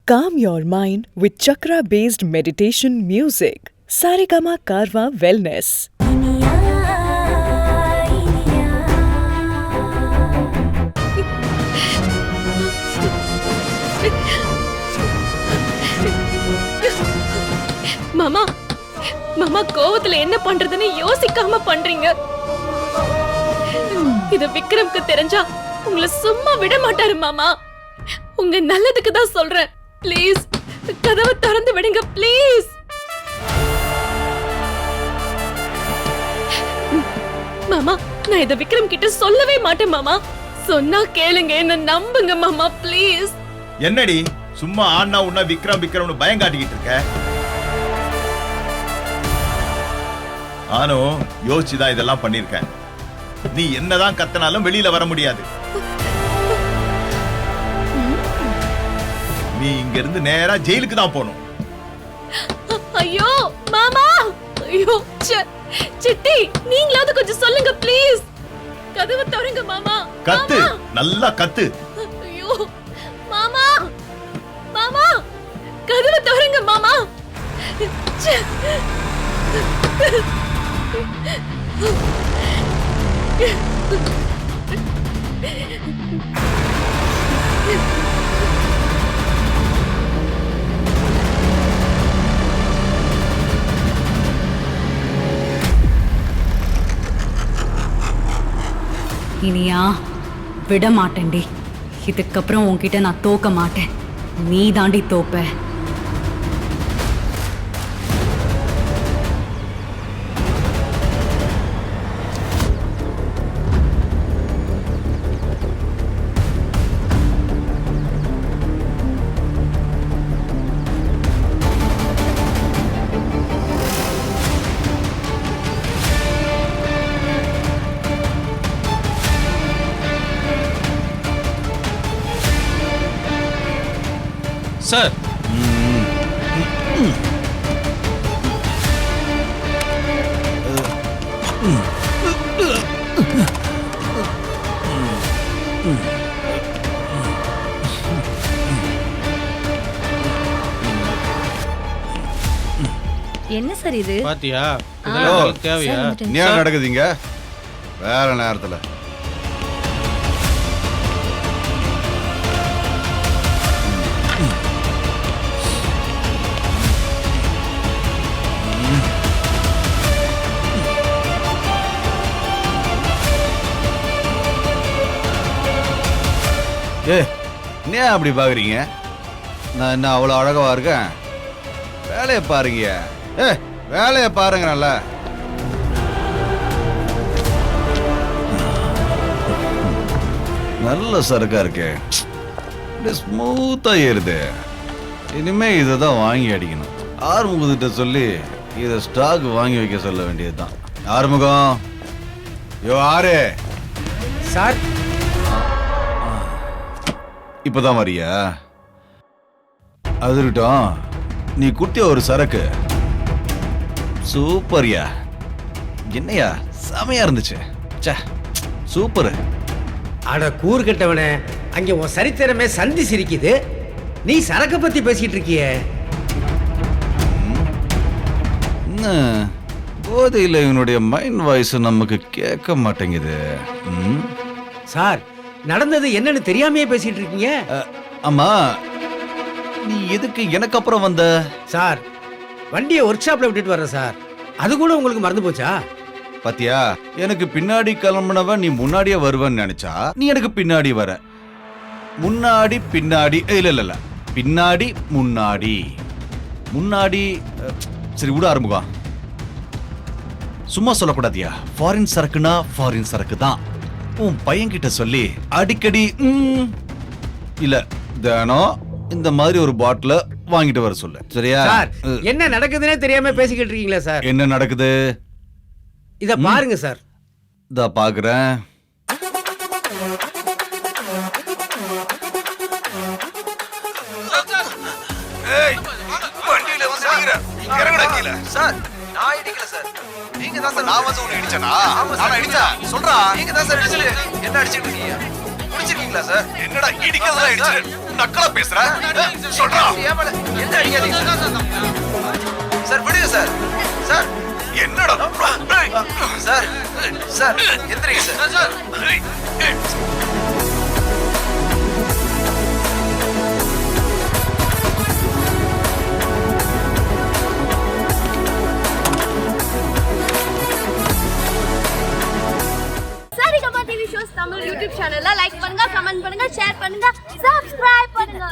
Calm your mind with chakra-based meditation music. Saregama Karwa Wellness. மாமா மாமா கோவத்துல என்ன பண்றதுன்னு யோசிக்காம பண்றீங்க. இது விக்ரம்க்கு தெரிஞ்சா உங்களை சும்மா விட மாட்டாரு மாமா. உங்க நல்லதுக்கு தான் சொல்றேன். ப்ளீஸ் கதவை திறந்து விடுங்க ப்ளீஸ். மாமா நான் இத விக்ரம் கிட்ட சொல்லவே மாட்டேன் மாமா. சொன்னா கேளுங்க, என்ன நம்புங்க மாமா ப்ளீஸ். என்னடி சும்மா ஆனா உன்ன விக்ரம் விக்ரம்னு பயம் காட்டிக்கிட்டு இருக்க? ஆனோ யோசிச்சுதான் இதெல்லாம் பண்ணிருக்கேன். நீ என்னதான் கத்தனாலும் வெளியில வர முடியாது. நீ இங்க இருந்து நேரா ஜெயிலுக்கு தான் போகணும். ஐயோ மாமா, ஐயோ சிட்டி, நீங்களாவது கொஞ்சம் சொல்லுங்க ப்ளீஸ். கதவை திறங்க மாமா. கத்து, நல்லா கத்து. ஐயோ மாமா, மாமா கதவை திறங்க மாமா. இனியா விட மாட்டேன்டி. இதுக்கப்புறம் உன்கிட்ட நான் தோக்க மாட்டேன். நீ தாண்டி தோப்ப. சார், என்ன சார் இது? பாத்தியா இதெல்லாம் தேவையா? என்ன நடக்குதுங்க வேற நேரத்துல? என்ன அப்படி பாக்குறீங்க? நான் என்ன அவ்வளவு அழகவா இருக்கேன்? வேலையை பாருங்க. வேலையை பாருங்க. நல்லா நல்ல சரக்கா இருக்கு. ஸ்மூத்தா ஏறுது. இனிமே இதை தான் வாங்கி அடிக்கணும். ஆறுமுகத்திட்ட சொல்லி இதை ஸ்டாக் வாங்கி வைக்க சொல்ல வேண்டியதுதான். ஆறுமுகம், யோ ஆறு சார், இப்பதான் வரியா? அது இருக்கட்டும், நீ குட்டிய ஒரு சரக்கு சூப்பர்யா. என்னையா செமையா இருந்துச்சு. சூப்பர். அட கூறு கட்டவனே, அங்க உன் சரித்திரமே சந்தி சிரிக்குது. நீ சரக்க பத்தி பேசிட்டு இருக்கிய. போதையில் இவனுடைய மைண்ட் வாய்ஸ் நமக்கு கேட்க மாட்டேங்குது. சார், நடந்தது என்னன்னு தெரியாமையே பேசிட்டு இருக்கீங்க. ஆமா, நீ எதுக்கு எனக்கு அப்புறம் வந்த? சார், வண்டியை ஒர்க் ஷாப்ல விட்டுட்டு வர்றேன் சார். அது கூட உங்களுக்கு மறந்து போச்சா? பாத்தியா, எனக்கு பின்னாடி கிளம்புனவன் நீ முன்னாடியே வருவன்னு நினைச்சா நீ எனக்கு பின்னாடி வர. முன்னாடி பின்னாடி இல்ல பின்னாடி முன்னாடி முன்னாடி. சரி விட ஆரம்பிக்கும். சும்மா சொல்லக்கூடாதியா. ஃபாரின் சரக்குனா ஃபாரின் சரக்கு தான். உன் பையன்கிட்ட சொல்லி அடிக்கடி இல்ல தினம் இந்த மாதிரி ஒரு பாட்டில வாங்கிட்டு வர சொல்லு. சரியா? சார், என்ன நடக்குதுன்னே தெரியாம பேசிக்கிட்டு இருக்கீங்களா சார்? என்ன நடக்குது இத பாருங்க சார். இதா பாக்குறேன். சார், நான் இடிக்கல சார். நீங்க தான் சார். நான் வந்து உன்னை இடிச்சனா? நான் இடிச்சா சொல்றா. நீங்க தான் சார் இடிச்சது. என்ன அடிச்சிட்டு இருக்கீங்க? முடிச்சிருக்கீங்களா சார்? என்னடா இடிக்கிறதா இடிச்சிரு. நக்கலா பேசுற சொல்றா என்ன அடிக்காதீங்க சார் விடுங்க சார் சார் என்னடா சார் சார் எந்திரிங்க sir sir Saregama TV shows Tamil YouTube சேனல்ல லைக் பண்ணுங்க, கமெண்ட் பண்ணுங்க, ஷேர் பண்ணுங்க, சப்ஸ்கிரைப் பண்ணுங்க.